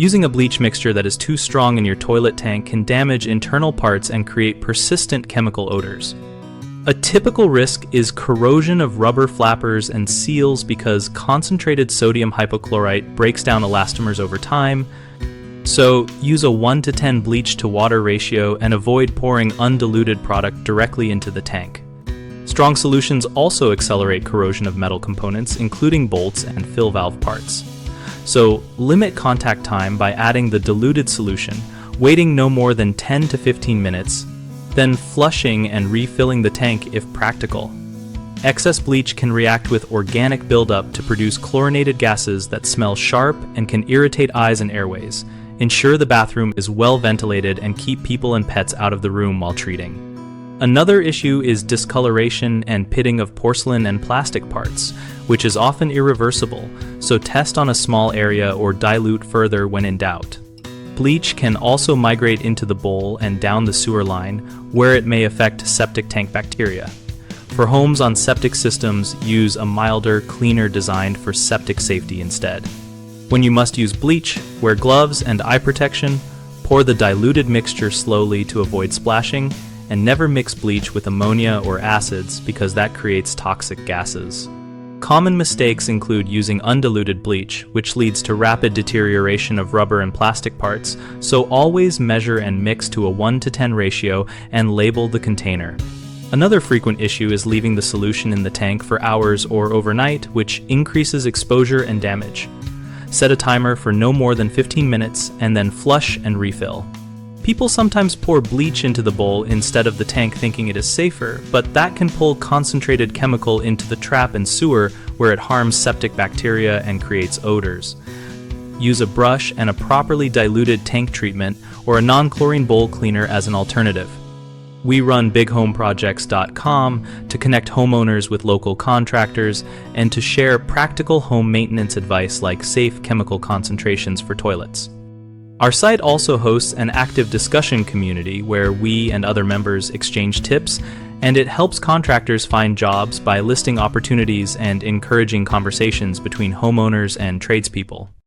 Using a bleach mixture that is too strong in your toilet tank can damage internal parts and create persistent chemical odors. A typical risk is corrosion of rubber flappers and seals because concentrated sodium hypochlorite breaks down elastomers over time. So use a 1:10 bleach to water ratio and avoid pouring undiluted product directly into the tank. Strong solutions also accelerate corrosion of metal components, including bolts and fill valve parts. So limit contact time by adding the diluted solution, waiting no more than 10 to 15 minutes, then flushing and refilling the tank if practical. Excess bleach can react with organic buildup to produce chlorinated gases that smell sharp and can irritate eyes and airways. Ensure the bathroom is well ventilated and keep people and pets out of the room while treating. Another issue is discoloration and pitting of porcelain and plastic parts, which is often irreversible, so test on a small area or dilute further when in doubt. Bleach can also migrate into the bowl and down the sewer line, where it may affect septic tank bacteria. For homes on septic systems, use a milder, cleaner designed for septic safety instead. When you must use bleach, wear gloves and eye protection, pour the diluted mixture slowly to avoid splashing, and never mix bleach with ammonia or acids because that creates toxic gases. Common mistakes include using undiluted bleach, which leads to rapid deterioration of rubber and plastic parts, so always measure and mix to a 1:10 ratio and label the container. Another frequent issue is leaving the solution in the tank for hours or overnight, which increases exposure and damage. Set a timer for no more than 15 minutes and then flush and refill. People sometimes pour bleach into the bowl instead of the tank thinking it is safer, but that can pull concentrated chemical into the trap and sewer where it harms septic bacteria and creates odors. Use a brush and a properly diluted tank treatment or a non-chlorine bowl cleaner as an alternative. We run bighomeprojects.com to connect homeowners with local contractors and to share practical home maintenance advice like safe chemical concentrations for toilets. Our site also hosts an active discussion community where we and other members exchange tips, and it helps contractors find jobs by listing opportunities and encouraging conversations between homeowners and tradespeople.